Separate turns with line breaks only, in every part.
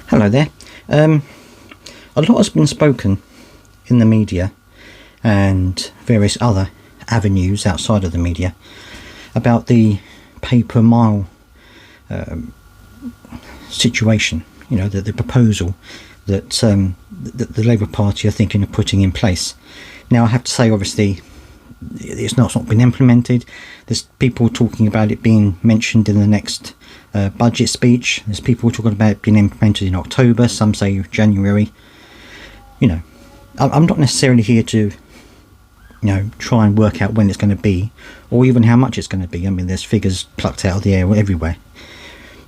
Hello there. A lot has been spoken in the media and various other avenues outside of the media about the pay per mile situation, the proposal that the Labour Party are thinking of putting in place. Now, I have to say, obviously, it's not been implemented. There's people talking about it being mentioned in the next budget speech. There's people talking about it being implemented in October. Some say January. I'm not necessarily here to try and work out when it's going to be, or even how much it's going to be. I mean, there's figures plucked out of the air everywhere.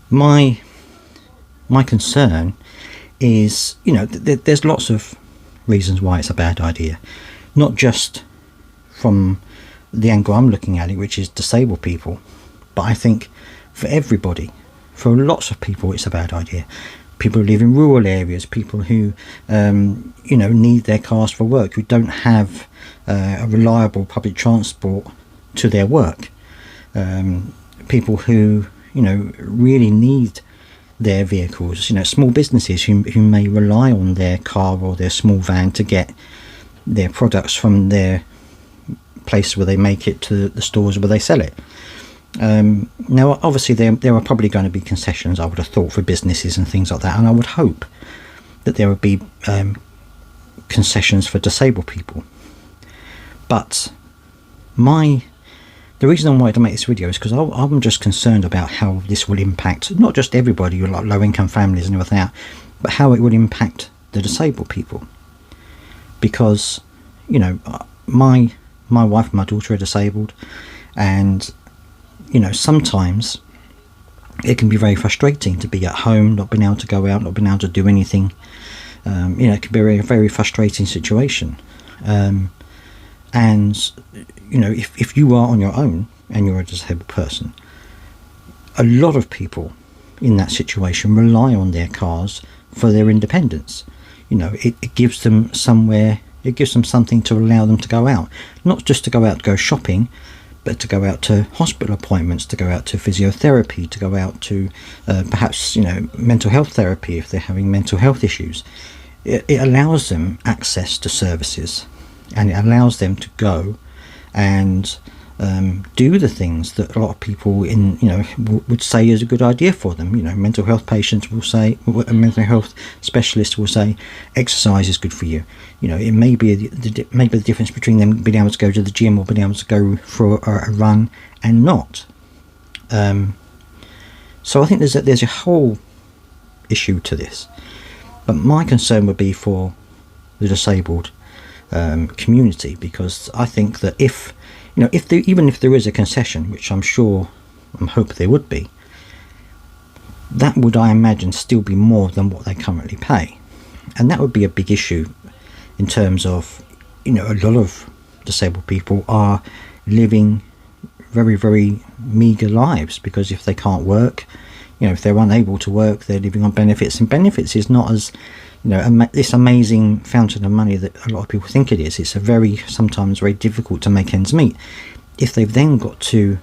My concern is, there's lots of reasons why it's a bad idea, not just from the angle I'm looking at it, which is disabled people, but I think for everybody, for lots of people, it's a bad idea. People who live in rural areas, people who need their cars for work, who don't have a reliable public transport to their work, people who really need their vehicles, small businesses who may rely on their car or their small van to get their products from their place where they make it to the stores where they sell it. Now, obviously, there are probably going to be concessions, I would have thought, for businesses and things like that, and I would hope that there would be concessions for disabled people. But the reason I wanted to make this video is because I'm just concerned about how this will impact not just everybody, like low-income families and everything, but how it will impact the disabled people. Because, my wife and my daughter are disabled, and sometimes it can be very frustrating to be at home, not being able to go out, not being able to do anything. It can be a very frustrating situation. And if you are on your own and you're a disabled person, a lot of people in that situation rely on their cars for their independence. It gives them somewhere, it gives them something to allow them to go out, not just to go out to go shopping, but to go out to hospital appointments, to go out to physiotherapy, to go out to perhaps mental health therapy if they're having mental health issues. It allows them access to services, and it allows them to go and do the things that a lot of people would say is a good idea for them. Mental health patients will say, mental health specialists will say, exercise is good for you. It may be the difference between them being able to go to the gym or being able to go for a run and not. So I think there's a whole issue to this. But my concern would be for the disabled community, because I think that even if there is a concession, which I'm hope there would be, that would, I imagine, still be more than what they currently pay, and that would be a big issue in terms of a lot of disabled people are living very, very meagre lives, because if they can't work, if they're unable to work, they're living on benefits, and benefits is not as this amazing fountain of money that a lot of people think it is. It's sometimes very difficult to make ends meet. If they've then got to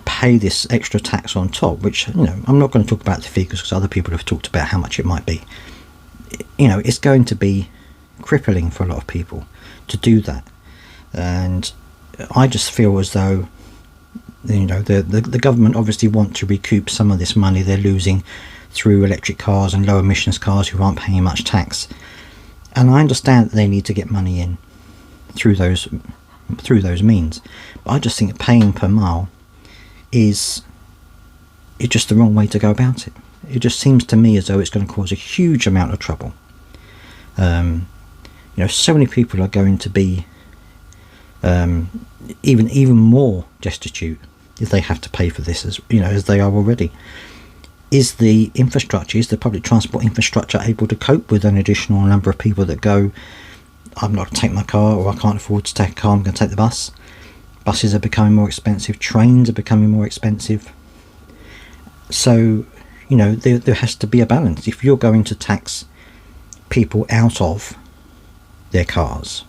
pay this extra tax on top, which I'm not going to talk about the figures because other people have talked about how much it might be. It's going to be crippling for a lot of people to do that, and I just feel as though the government obviously want to recoup some of this money they're losing through electric cars and low emissions cars who aren't paying much tax, and I understand that they need to get money in through those means, but I just think paying per mile is just the wrong way to go about it. It just seems to me as though it's going to cause a huge amount of trouble. So many people are going to be even more destitute if they have to pay for this, as they are already. Is the public transport infrastructure able to cope with an additional number of people that go, I'm not going to take my car, or I can't afford to take a car, I'm going to take the bus? Buses are becoming more expensive, trains are becoming more expensive. So, there has to be a balance. If you're going to tax people out of their cars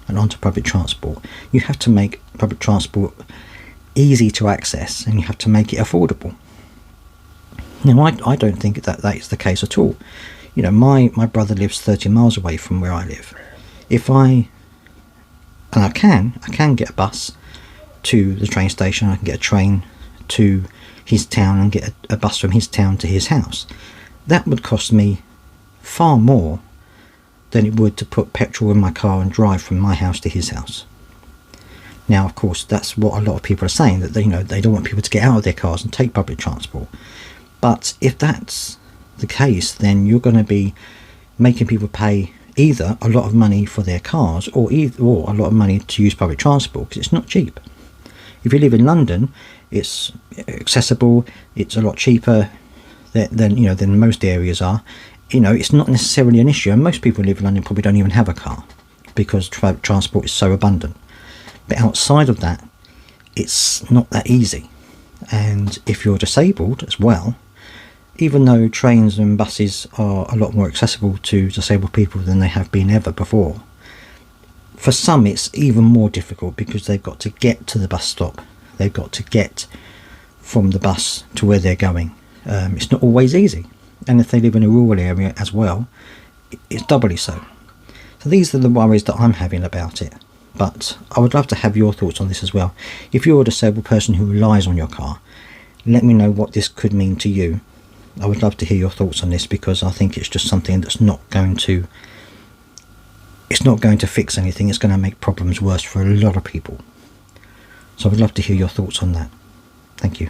and onto public transport, you have to make public transport easy to access, and you have to make it affordable. Now, I don't think that is the case at all. You know, my brother lives 30 miles away from where I live. And I can get a bus to the train station. I can get a train to his town and get a bus from his town to his house. That would cost me far more than it would to put petrol in my car and drive from my house to his house. Now, of course, that's what a lot of people are saying, that they don't want people to get out of their cars and take public transport. But if that's the case, then you're going to be making people pay either a lot of money for their cars or a lot of money to use public transport, because it's not cheap. If you live in London, it's accessible, it's a lot cheaper than most areas are. It's not necessarily an issue, and most people who live in London probably don't even have a car because transport is so abundant. But outside of that, it's not that easy. And if you're disabled as well, even though trains and buses are a lot more accessible to disabled people than they have been ever before, for some it's even more difficult because they've got to get to the bus stop. They've got to get from the bus to where they're going. It's not always easy. And if they live in a rural area as well, it's doubly so. So these are the worries that I'm having about it. But I would love to have your thoughts on this as well. If you're a disabled person who relies on your car, let me know what this could mean to you. I would love to hear your thoughts on this, because I think it's just something that's not going to fix anything. It's going to make problems worse for a lot of people. So I would love to hear your thoughts on that. Thank you.